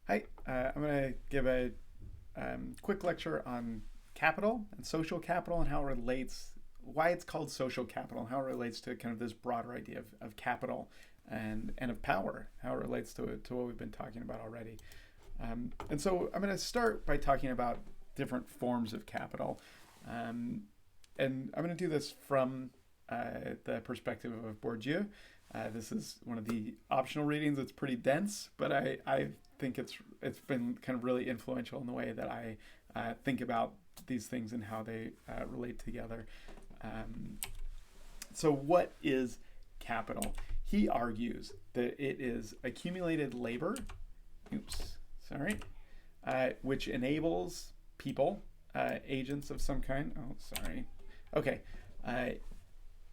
Hi, I'm going to give a quick lecture on capital and social capital and how it relates, why it's called social capital, and how it relates to kind of this broader idea of capital and of power, how it relates to what we've been talking about already. And so I'm going to start by talking about different forms of capital. Um, and I'm going to do this from the perspective of Bourdieu. This is one of the optional readings. It's pretty dense, but I think it's been kind of really influential in the way that I think about these things and how they relate together. Um, so, what is capital? He argues that it is accumulated labor. Oops, sorry, which enables people, agents of some kind. Oh, sorry. Okay. Uh,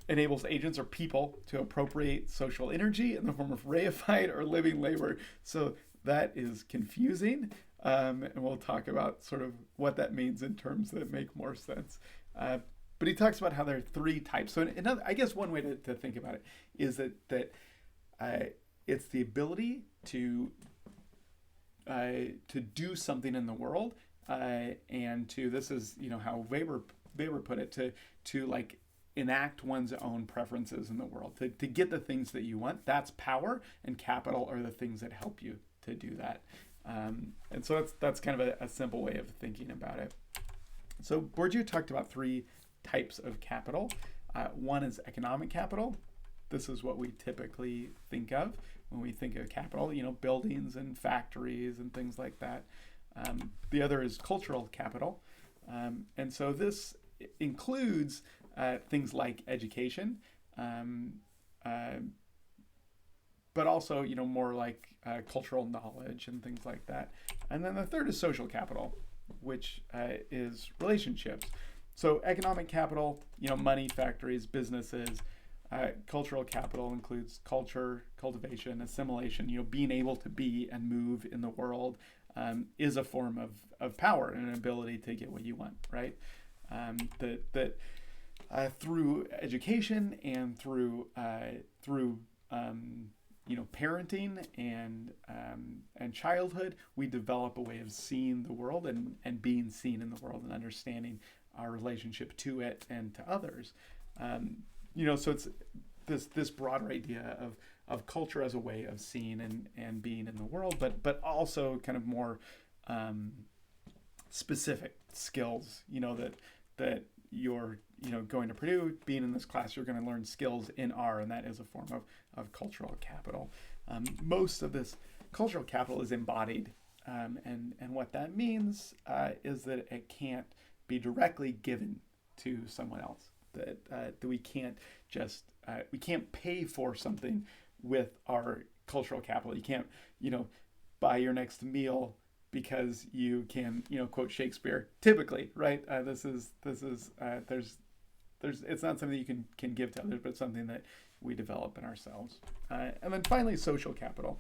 enables agents or people to appropriate social energy in the form of reified or living labor. So that is confusing. And we'll talk about sort of what that means in terms that make more sense. But he talks about how there are three types. So another, I guess one way to think about it is that it's the ability to do something in the world, and to this is how Weber put it, to like enact one's own preferences in the world, to get the things that you want. That's power, and capital are the things that help you to do that. And so that's kind of a simple way of thinking about it. So Bourdieu talked about three types of capital. One is economic capital. This is what we typically think of when we think of capital, buildings and factories and things like that. The other is cultural capital. And so this includes things like education, um, uh, but also, more like cultural knowledge and things like that. And then the third is social capital, which is relationships. So economic capital, money, factories, businesses. Cultural capital includes culture, cultivation, assimilation. Being able to be and move in the world is a form of power and an ability to get what you want, right? That through education and through parenting and childhood, we develop a way of seeing the world and being seen in the world and understanding our relationship to it and to others. So it's this broader idea of culture as a way of seeing and being in the world, but also kind of more specific skills. That you're going to Purdue, being in this class, you're going to learn skills in R, and that is a form of cultural capital. Most of this cultural capital is embodied, and what that means is that it can't be directly given to someone else. That we can't just we can't pay for something with our cultural capital. You can't buy your next meal because you can quote Shakespeare. Typically, right? There's it's not something that you can give to others, but it's something that we develop in ourselves. And then finally, social capital.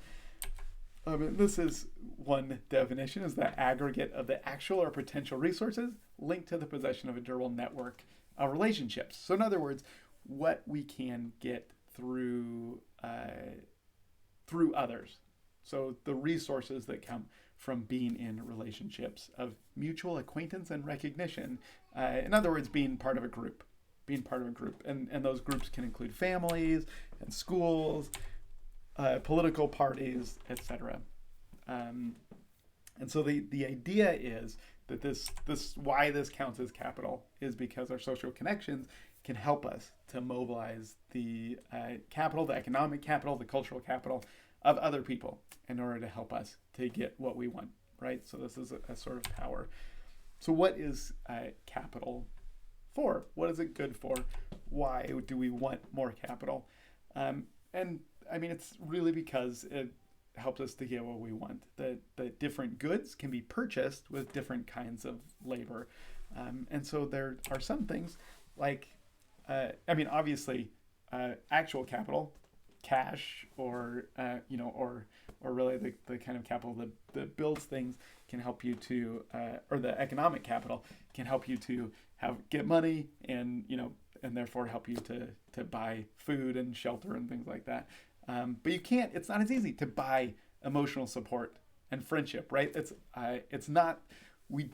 This is one definition: is the aggregate of the actual or potential resources linked to the possession of a durable network of relationships. So, in other words, what we can get through others. So, the resources that come from being in relationships of mutual acquaintance and recognition. In other words, being part of a group. Being part of a group. And those groups can include families and schools, political parties, etc. And so the idea is that this why this counts as capital is because our social connections can help us to mobilize the capital, the economic capital, the cultural capital of other people in order to help us to get what we want, right? So this is a sort of power. So what is capital for? What is it good for? Why do we want more capital? And I mean, it's really because it helps us to get what we want. The different goods can be purchased with different kinds of labor. And so there are some things like, obviously, actual capital, cash, or really the kind of capital that builds things can help you to, or the economic capital can help you to get money and therefore help you to buy food and shelter and things like that. But you can't. It's not as easy to buy emotional support and friendship, right? It's not we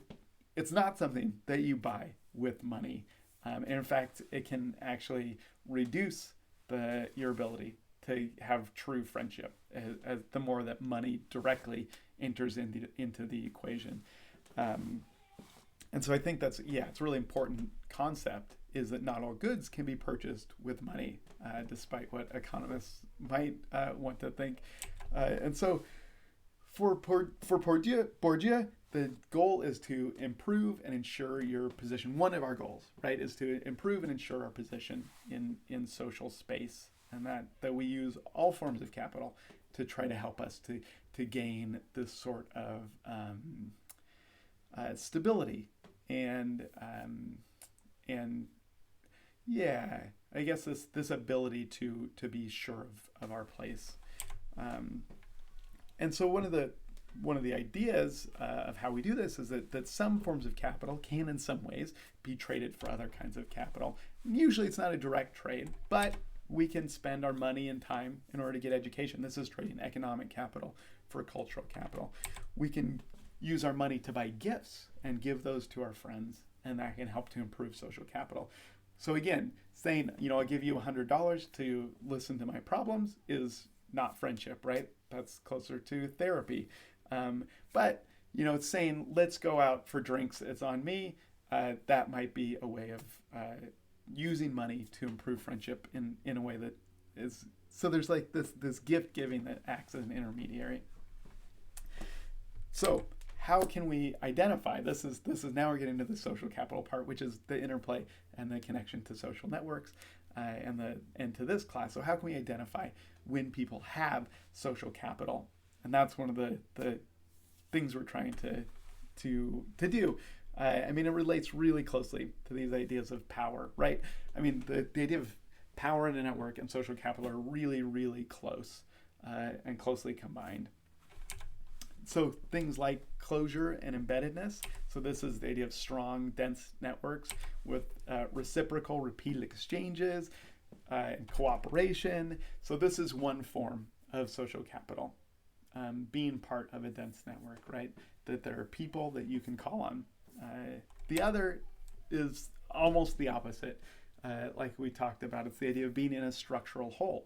it's not something that you buy with money. And in fact, it can actually reduce your ability to have true friendship as the more that money directly enters into the equation. Um, and so I think it's a really important concept, is that not all goods can be purchased with money, despite what economists might want to think. And so for Borgia, the goal is to improve and ensure your position. One of our goals, right, is to improve and ensure our position in social space, and that we use all forms of capital to try to help us to gain this sort of stability and yeah, I guess this ability to be sure of our place. And so one of the ideas of how we do this is that some forms of capital can in some ways be traded for other kinds of capital. Usually it's not a direct trade, but we can spend our money and time in order to get education. This is trading economic capital for cultural capital. We can use our money to buy gifts and give those to our friends, and that can help to improve social capital. So again, saying, I'll give you $100 to listen to my problems is not friendship, right? That's closer to therapy. But it's saying, let's go out for drinks, it's on me. That might be a way of using money to improve friendship in a way that is, so there's like this gift giving that acts as an intermediary. So how can we identify this is now we're getting to the social capital part, which is the interplay and the connection to social networks and to this class. So how can we identify when people have social capital? And that's one of the things we're trying to do. It relates really closely to these ideas of power, right? The idea of power in a network and social capital are really, really close and closely combined. So things like closure and embeddedness. So this is the idea of strong, dense networks with reciprocal, repeated exchanges and cooperation. So this is one form of social capital, being part of a dense network, right? That there are people that you can call on. The other is almost the opposite. Like we talked about, it's the idea of being in a structural whole.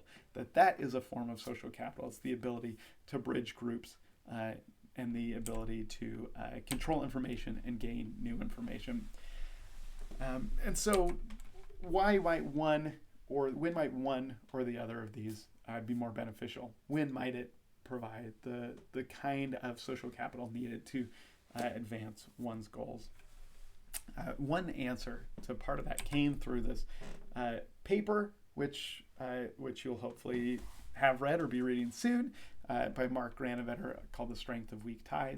That is a form of social capital. It's the ability to bridge groups and the ability to control information and gain new information. And so when might one or the other of these be more beneficial? When might it provide the kind of social capital needed to advance one's goals? One answer to part of that came through this paper, which you'll hopefully have read or be reading soon, by Mark Granovetter, called The Strength of Weak Ties.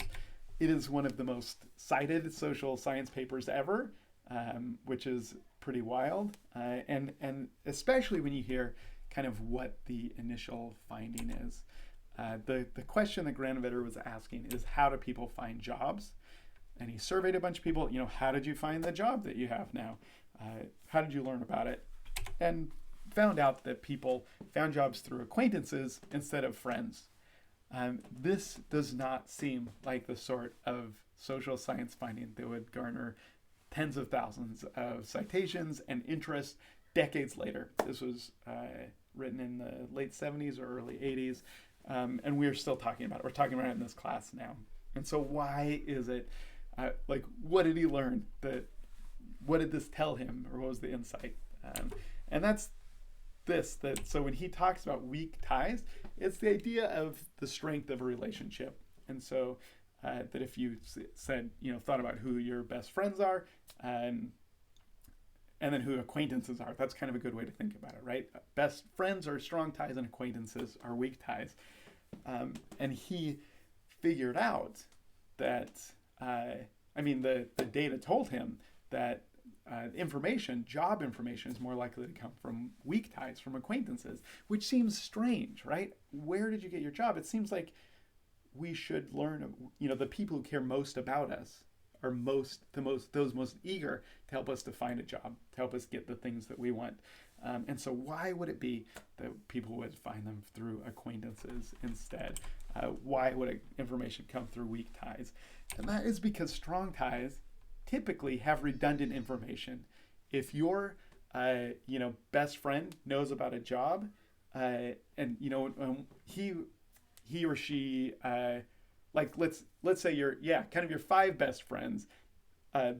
It is one of the most cited social science papers ever, which is pretty wild, and especially when you hear kind of what the initial finding is. The question that Granovetter was asking is, how do people find jobs? And he surveyed a bunch of people, how did you find the job that you have now? How did you learn about it? And found out that people found jobs through acquaintances instead of friends. This does not seem like the sort of social science finding that would garner tens of thousands of citations and interest decades later. This was written in the late 70s or early 80s, and we're still talking about it. We're talking about it in this class now. And so why is it, what did he learn? What did this tell him, or what was the insight? And that's so when he talks about weak ties, it's the idea of the strength of a relationship. And so that if you said, thought about who your best friends are, and then who acquaintances are, that's kind of a good way to think about it, right? Best friends are strong ties and acquaintances are weak ties. And he figured out that, the data told him that job information is more likely to come from weak ties, from acquaintances, which seems strange, right? Where did you get your job? It seems like we should learn, the people who care most about us are those most eager to help us to find a job, to help us get the things that we want. And so why would it be that people would find them through acquaintances instead? why would information come through weak ties? And that is because strong ties typically have redundant information. If your best friend knows about a job, and he or she like let's say kind of your five best friends,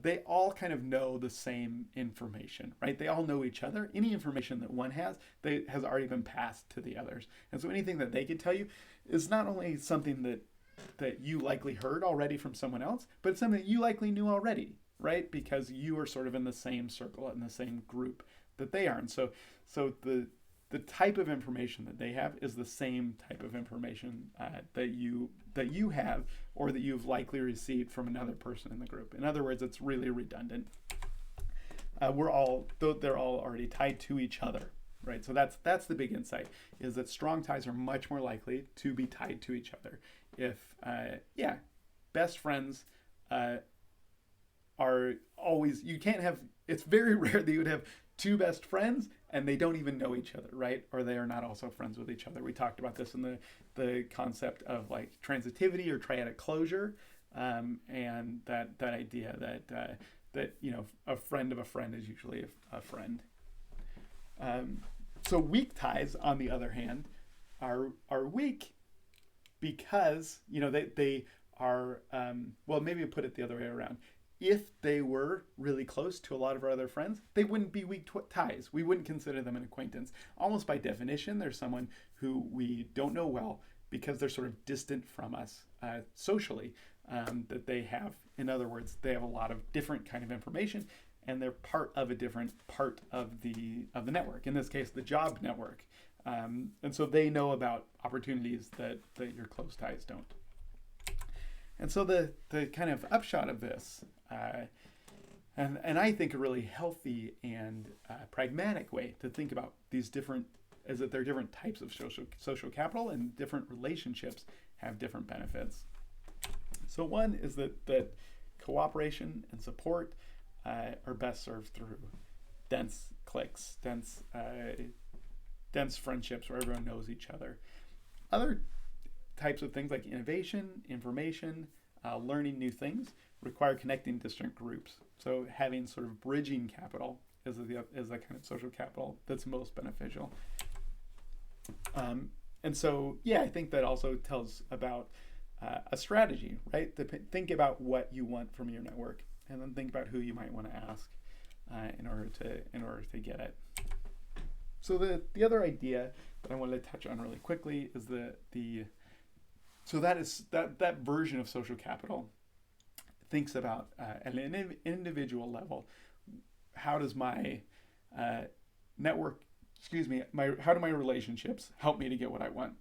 they all kind of know the same information, right? They all know each other. Any information that one has, has already been passed to the others. And so anything that they could tell you is not only something that you likely heard already from someone else, but it's something that you likely knew already, right? Because you are sort of in the same circle, in the same group that they are. And so the type of information that they have is the same type of information that you have, or that you've likely received from another person in the group. In other words, it's really redundant. They're all already tied to each other, right? So that's the big insight, is that strong ties are much more likely to be tied to each other. If best friends are always, you can't have, it's very rare that you would have two best friends and they don't even know each other, right? Or they are not also friends with each other. We talked about this in the concept of like transitivity or triadic closure, and that idea that a friend of a friend is usually a friend. So weak ties, on the other hand, are weak because they are maybe put it the other way around. If they were really close to a lot of our other friends, they wouldn't be weak ties. We wouldn't consider them an acquaintance. Almost by definition, they're someone who we don't know well because they're sort of distant from us socially. That they have, in other words, they have a lot of different kind of information, and they're part of a different part of the network. In this case, the job network, and so they know about opportunities that your close ties don't. And so the kind of upshot of this, and I think a really healthy and pragmatic way to think about these different, is that there are different types of social capital, and different relationships have different benefits. So one is that cooperation and support are best served through dense cliques, dense friendships where everyone knows each other. Other types of things like innovation, information, learning new things require connecting distant groups. So having sort of bridging capital is the kind of social capital that's most beneficial. And so, I think that also tells about a strategy, right? Think about what you want from your network, and then think about who you might want to ask in order to get it. So the other idea that I wanted to touch on really quickly is so that version of social capital thinks about at an individual level, how does my network, how do my relationships help me to get what I want?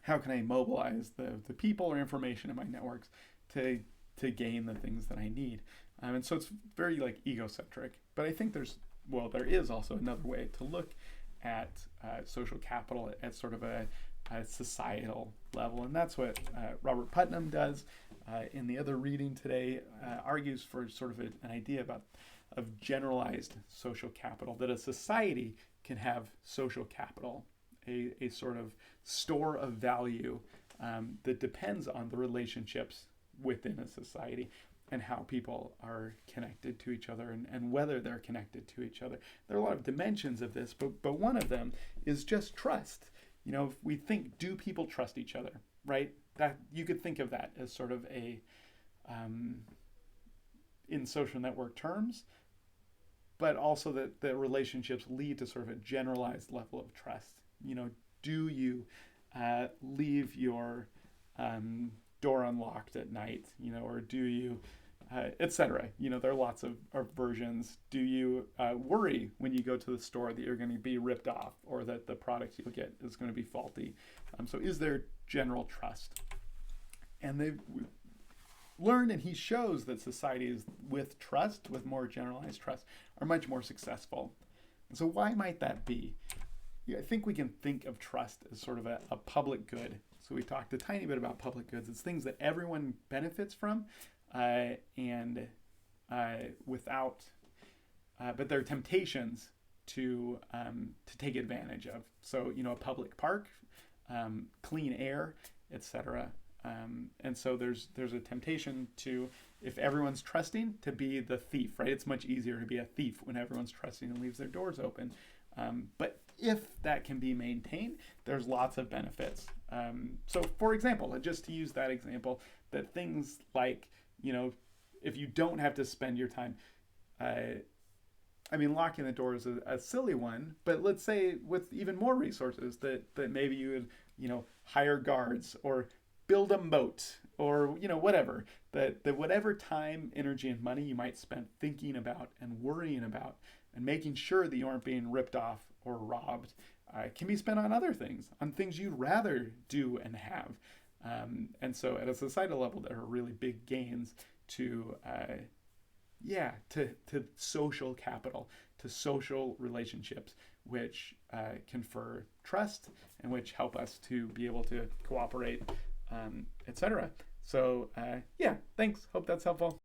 How can I mobilize the people or information in my networks to gain the things that I need? And so it's very like egocentric, but I think there is also another way to look at social capital at sort of a societal level, and that's what Robert Putnam does in the other reading today. Argues for sort of an idea of generalized social capital, that a society can have social capital, a sort of store of value that depends on the relationships within a society and how people are connected to each other, and whether they're connected to each other. There are a lot of dimensions of this, but one of them is just trust. If we think, do people trust each other, right? That you could think of that as sort of in social network terms, but also that the relationships lead to sort of a generalized level of trust. Do you leave your door unlocked at night, or do you, etc. There are lots of versions. Do you worry when you go to the store that you're going to be ripped off, or that the product you'll get is going to be faulty? So is there general trust? And they've learned, and he shows that societies with trust, with more generalized trust, are much more successful. And so why might that be? I think we can think of trust as sort of a public good. So we talked a tiny bit about public goods. It's things that everyone benefits from, and without, but there are temptations to take advantage of. So a public park, clean air, etc. And so there's a temptation to, if everyone's trusting, to be the thief, right? It's much easier to be a thief when everyone's trusting and leaves their doors open. But if that can be maintained, there's lots of benefits. So, for example, just to use that example, that things like, if you don't have to spend your time, locking the door is a silly one, but let's say with even more resources that maybe you would, hire guards or build a moat or, whatever, that whatever time, energy, and money you might spend thinking about and worrying about and making sure that you aren't being ripped off or robbed can be spent on other things, on things you'd rather do and have. And so at a societal level, there are really big gains to social capital, to social relationships, which confer trust and which help us to be able to cooperate, etc. So, thanks. Hope that's helpful.